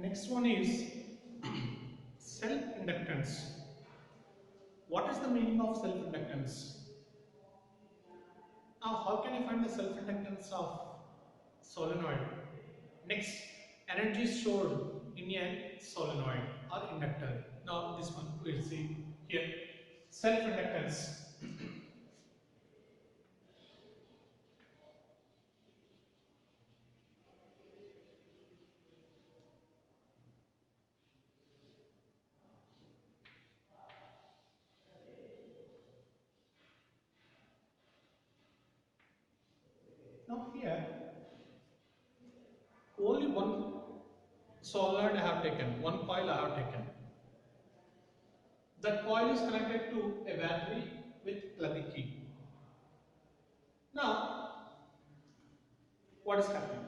Next one is self-inductance. What is the meaning of self-inductance? Now, how can you find the self-inductance of solenoid? Next, energy stored in a solenoid or inductor. Now, this one we'll see here. Self-inductance. Now here, only one solenoid I have taken, one coil I have taken. That coil is connected to a battery with plug key. Now, what is happening?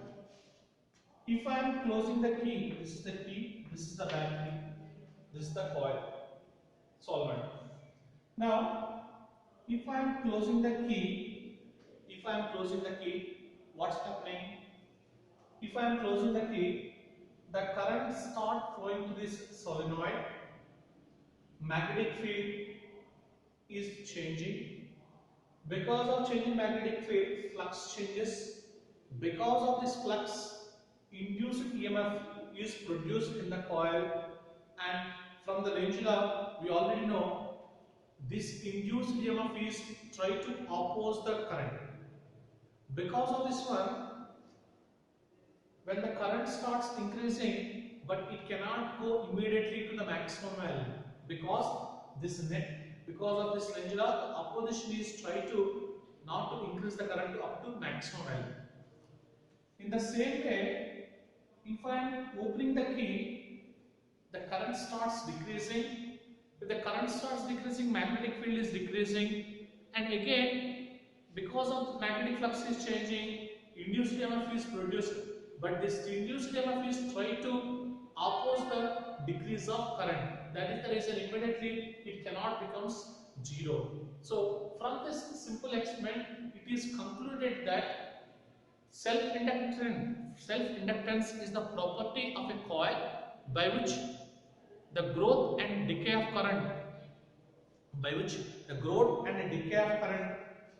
If I am closing the key, this is the key, this is the battery, this is the coil, solenoid. Now, if I am closing the key, what's happening? If I am closing the key, the current start flowing to this solenoid, magnetic field is changing. Because of changing magnetic field, flux changes. Because of this flux, induced EMF is produced in the coil, and from the range law we already know this induced EMF is try to oppose the current. Because of this one, when the current starts increasing, but it cannot go immediately to the maximum value because of this range law, the opposition is try to not to increase the current to up to maximum value. In the same way, if I am opening the key, the current starts decreasing. If the current starts decreasing, magnetic field is decreasing, and again, because of the magnetic flux is changing, induced EMF is produced. But this induced EMF is trying to oppose the decrease of current. That is the reason immediately it cannot becomes zero. So from this simple experiment, it is concluded that self-inductance is the property of a coil by which the growth and decay of current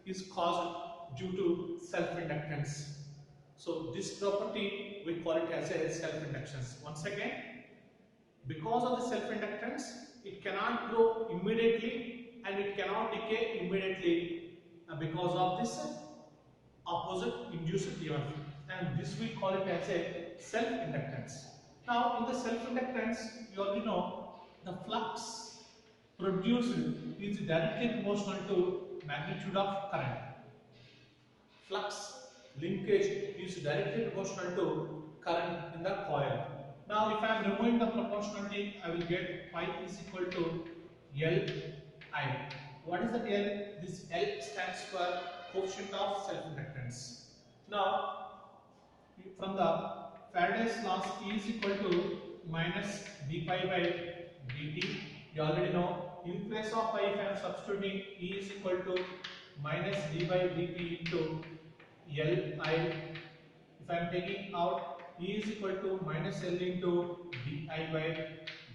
is caused due to self-inductance. So this property we call it as a self-inductance. Once again, because of the self-inductance, it cannot grow immediately and it cannot decay immediately because of this opposite induced EMF, and this we call it as a self-inductance. Now in the self-inductance, you already know the flux produced is directly proportional to magnitude of current. Flux linkage is directly proportional to current in the coil. Now if I am removing the proportionality, I will get phi is equal to Li. What is the L? This L stands for coefficient of self-inductance. Now from the Faraday's law, E is equal to minus d pi by dt. You already know. In place of pi, if I am substituting, E is equal to minus d by dt into Li. If I am taking out, E is equal to minus L into di by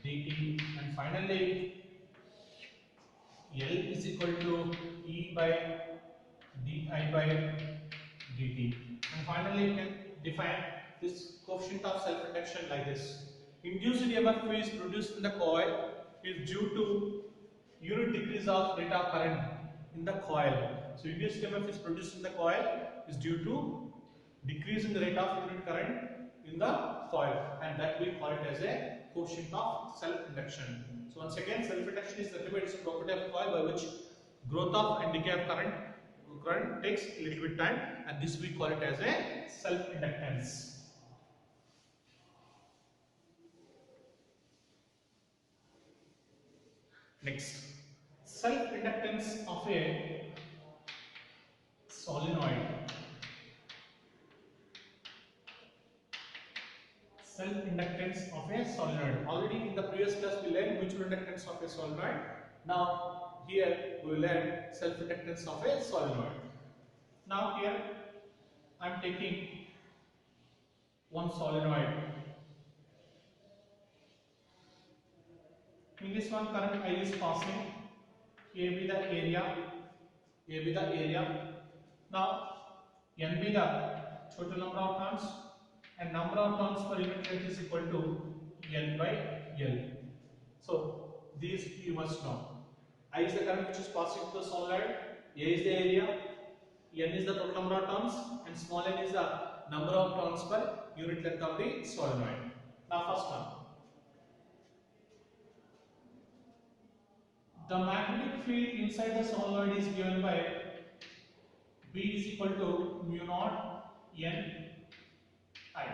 dt, and finally L is equal to E by di by dt. And finally, you can define this coefficient of self-induction like this. Induced EMF is produced in the coil is due to unit decrease of rate of current in the coil. So induced EMF is produced in the coil is due to decrease in the rate of unit current in the coil, and that we call it as a coefficient of self-induction. So once again, self-induction is nothing but it's a property of coil by which growth of and decay of current takes a little bit time, and this we call it as a self-inductance. Next, self-inductance of a solenoid. Self-inductance of a solenoid. Already in the previous class we learned mutual inductance of a solenoid. Now here we will learn self-inductance of a solenoid. Now here I am taking one solenoid. In this one, current I is passing. A be the area. A be the area. Now, N be the total number of turns, and number of turns per unit length is equal to N by L. So, these you must know. I is the current which is passing through the solenoid. A is the area. N is the total number of turns, and small n is the number of turns per unit length of the solenoid. Now, first one. The magnetic field inside the solenoid is given by B is equal to mu naught N I.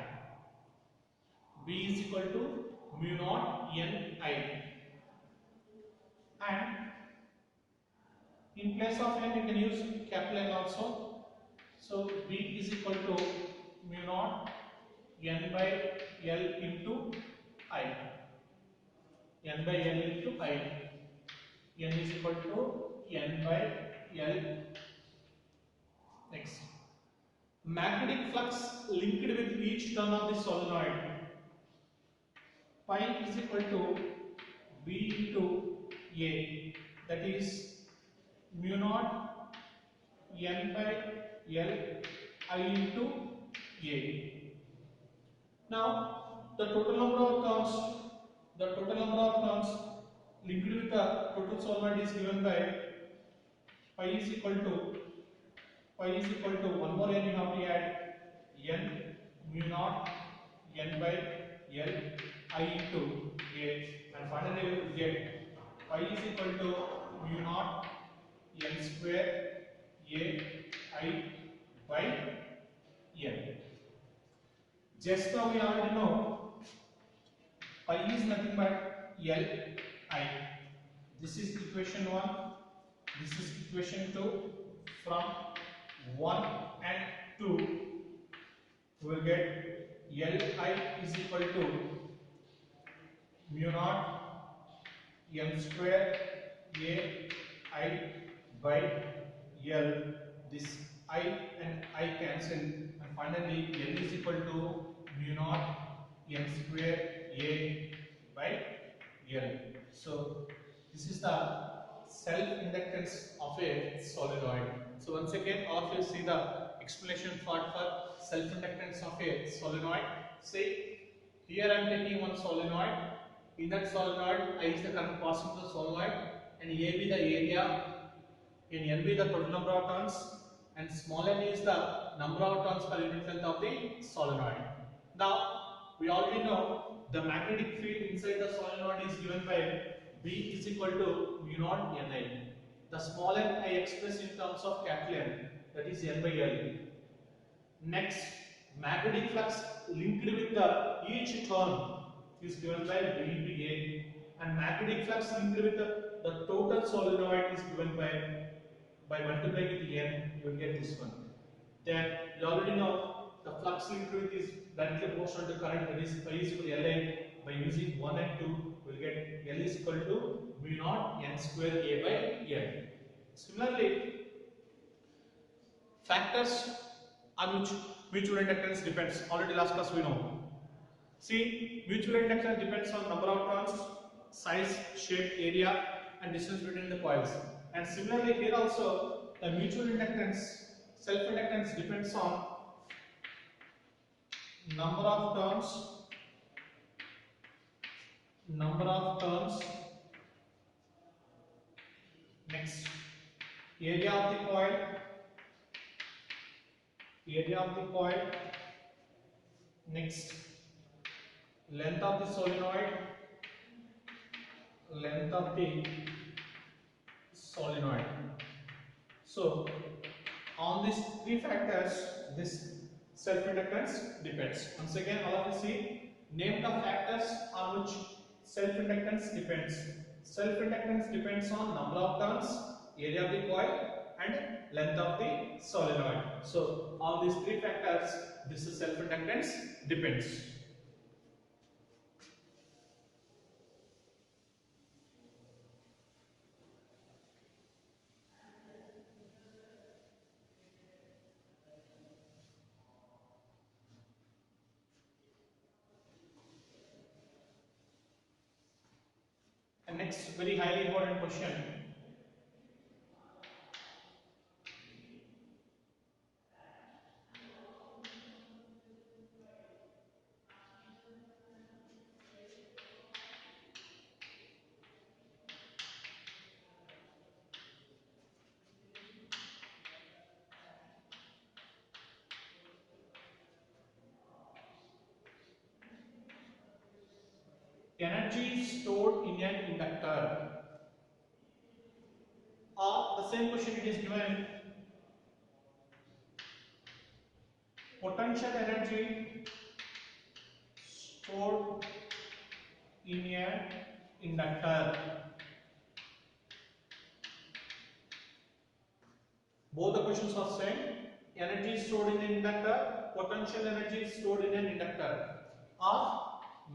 B is equal to mu naught N I. And in place of N, you can use capital N also. So B is equal to mu naught N by L into I. N by L into I. N is equal to N by L. Next. Magnetic flux linked with each turn of the solenoid. Pi is equal to B into A. That is mu naught N by L I into A. Now, the total number of turns linked with the total solenoid is given by pi is equal to one more n you have to add n mu naught N by L I into A, and finally we will get pi is equal to mu naught N square A I by L. Just now we already know pi is nothing but L I. This is equation 1, this is equation 2. From 1 and 2 we will get Li is equal to mu naught M square A I by L. This I and I cancel, and finally L is equal to mu naught M square A by L. So this is the self-inductance of a solenoid. So once again, all of you see the explanation part for self-inductance of a solenoid. See, here I am taking one solenoid. In that solenoid, I is the current passing through the solenoid, and A be the area, and N be the total number of turns, and small n is the number of turns per unit length of the solenoid. Now, we already know the magnetic field inside the solenoid is given by B is equal to mu naught Ni. The small n I express in terms of capital N, that is N by L. Next, magnetic flux linked with the each turn is given by B into A, and magnetic flux linked with the total solenoid is given by multiplying with N, you will get this one. Then you already know the flux linked with is directly proportional to current, that is pi is equal to Li. By using 1 and 2, we will get L is equal to mu naught N square A by L. Similarly, factors on which mutual inductance depends. Already last class we know. See, mutual inductance depends on number of turns, size, shape, area, and distance between the coils. And similarly, here also the mutual inductance, self-inductance depends on number of turns, next area of the coil, next length of the solenoid, So on these three factors, this self-inductance depends. Once again, all of you see, name the factors on which self-inductance depends. Self-inductance depends on number of turns, area of the coil, and length of the solenoid. So on these three factors, this is self-inductance depends. And next very highly important question. Energy stored in an inductor. Or the same question it is given, potential energy stored in an inductor. Both the questions are same. Energy stored in an inductor, potential energy stored in an inductor, or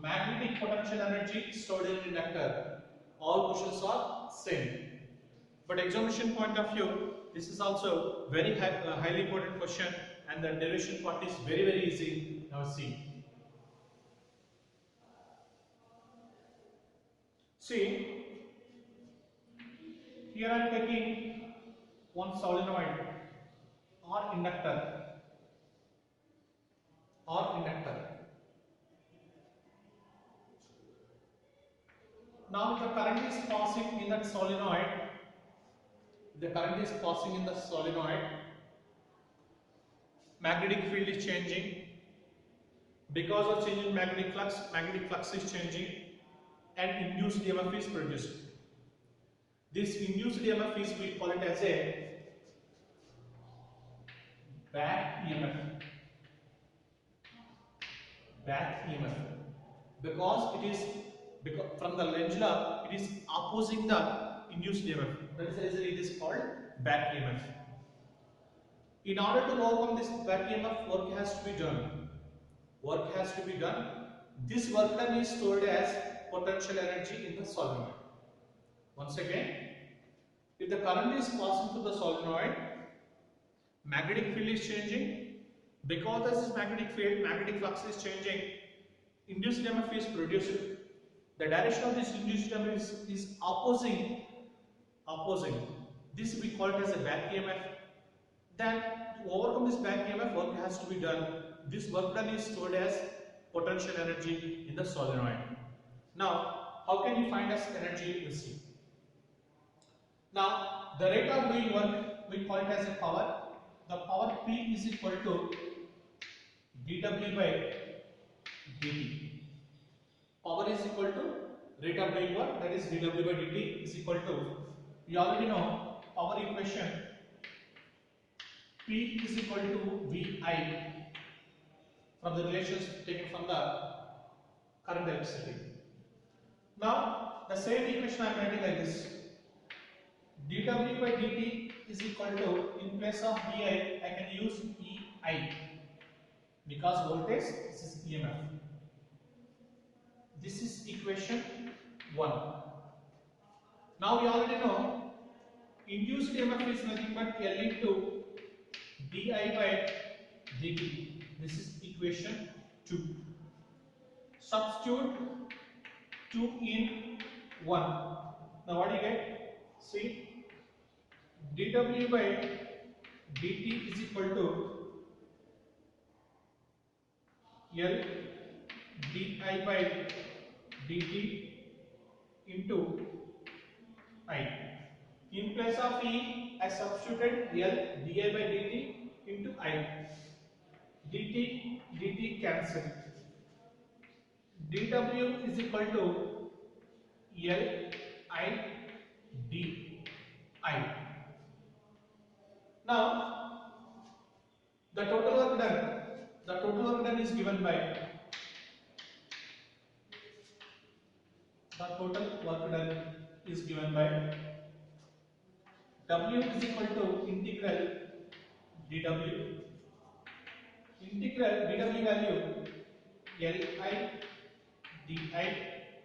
magnetic potential energy stored in an inductor. All questions are same. But examination point of view, this is also very highly important question, and the derivation part is very easy. Now see. See, here I am taking one solenoid or inductor. Now the current is passing in that solenoid. Magnetic field is changing. Because of change in magnetic flux is changing, and induced EMF is produced. This induced EMF is, we call it as a back EMF. Because from the Lenz law, it is opposing the induced EMF. That is the reason it is called back EMF. In order to overcome this back EMF, work has to be done. This work done is stored as potential energy in the solenoid. Once again, if the current is passing through the solenoid, magnetic field is changing. Because this magnetic flux is changing, induced EMF is produced. The direction of this induced EMF is opposing. This we call it as a back EMF. Then to overcome this back EMF, work has to be done. This work done is stored as potential energy in the solenoid. Now, how can you find this energy? We'll see. Now, the rate of doing work, we call it as a power. The power P is equal to dW by dt. Power is equal to rate of doing work, that is dW by dt is equal to, we already know power equation, P is equal to VI from the relations taken from the current electricity. Now, the same equation I am writing like this. dW by dt is equal to, in place of VI, I can use EI. Because voltage, this is EMF. This is equation 1. Now we already know induced EMF is nothing but L into di by dt. This is equation 2. Substitute 2 in 1. Now what do you get? See, dW by dt is equal to L di by dt into I. In place of E, I substituted L di by dt into I. dt cancel. dW is equal to L I d I. Now, the total work done is given by W is equal to integral dW. Integral dW value Li di.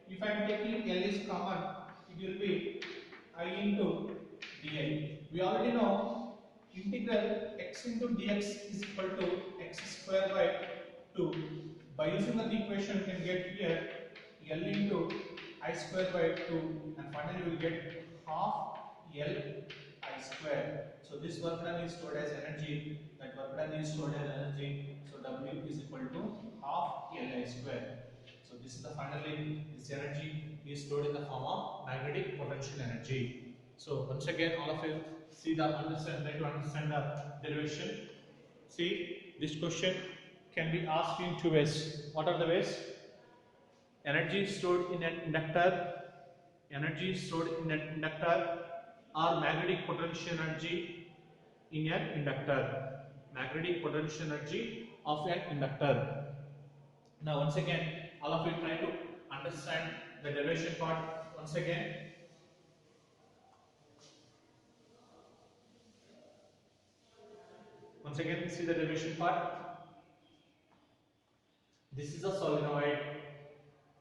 If I am taking L is common, it will be I into di. We already know integral x into dx is equal to x square by 2. By using the equation, you can get here L into I square by 2, and finally we will get half L I square. So this work done is stored as energy, that work done is stored as energy, so W is equal to half L I square. So this is the finally, this energy is stored in the form of magnetic potential energy. So once again, all of you see the try to understand the derivation. See, this question can be asked in two ways. What are the ways? Energy stored in an inductor, energy stored in an inductor, or magnetic potential energy in an inductor, magnetic potential energy of an inductor. Now once again, all of you try to understand the derivation part once again. Once again, see the derivation part. This is a solenoid.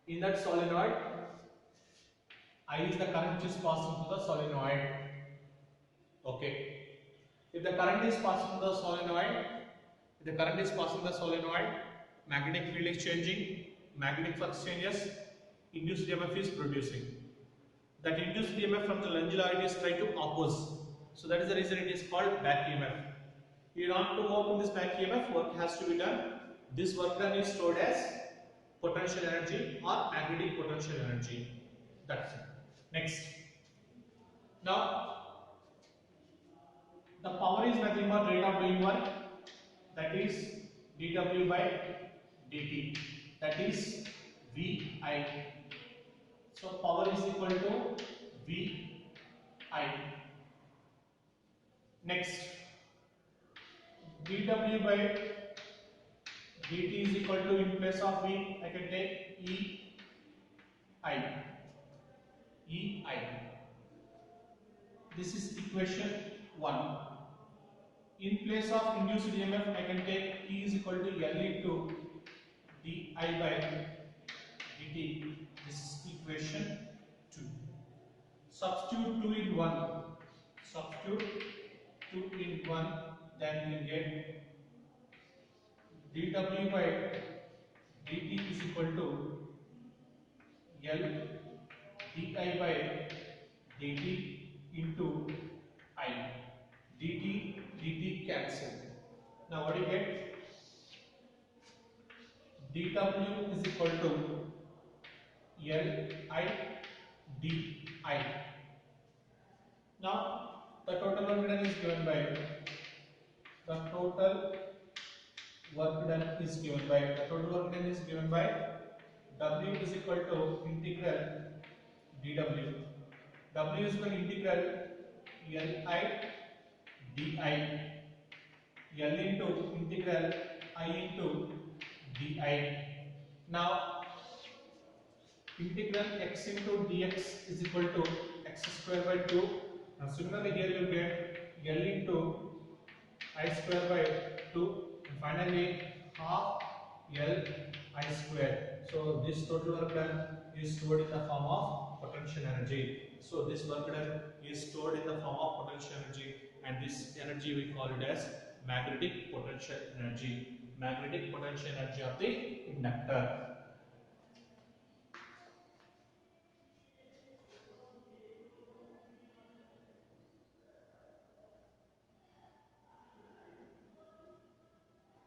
In that solenoid, I is the current which is passing through the solenoid. Okay. If the current is passing through the solenoid, magnetic field is changing, magnetic flux changes, induced EMF is producing. That induced EMF from the longitudinal is trying to oppose. So that is the reason it is called back EMF. You want to work on this back EMF, work has to be done. This work done is stored as potential energy or magnetic potential energy. That's it. Next. Now, the power is nothing but rate of doing work, that is dW by dt, that is VI. So power is equal to VI. Next, dW by dt is equal to, in place of V I can take EI. This is equation 1. In place of induced EMF, I can take E is equal to L into di by dt. This is equation 2. Substitute 2 in 1. Substitute 2 in 1, then we get dW by dt is equal to L di by dt into I. dt cancel. Now what do you get? dW is equal to Li di. Now the total work done is given by W is equal to integral dW. W is equal to integral Li di, L into integral I into di. Now integral x into dx is equal to x square by 2. Now similarly here you get L into I square by 2, and finally half L I square. So this total work done is stored in the form of potential energy. So this work done is stored in the form of potential energy, and this energy we call it as magnetic potential energy. Magnetic potential energy of the inductor.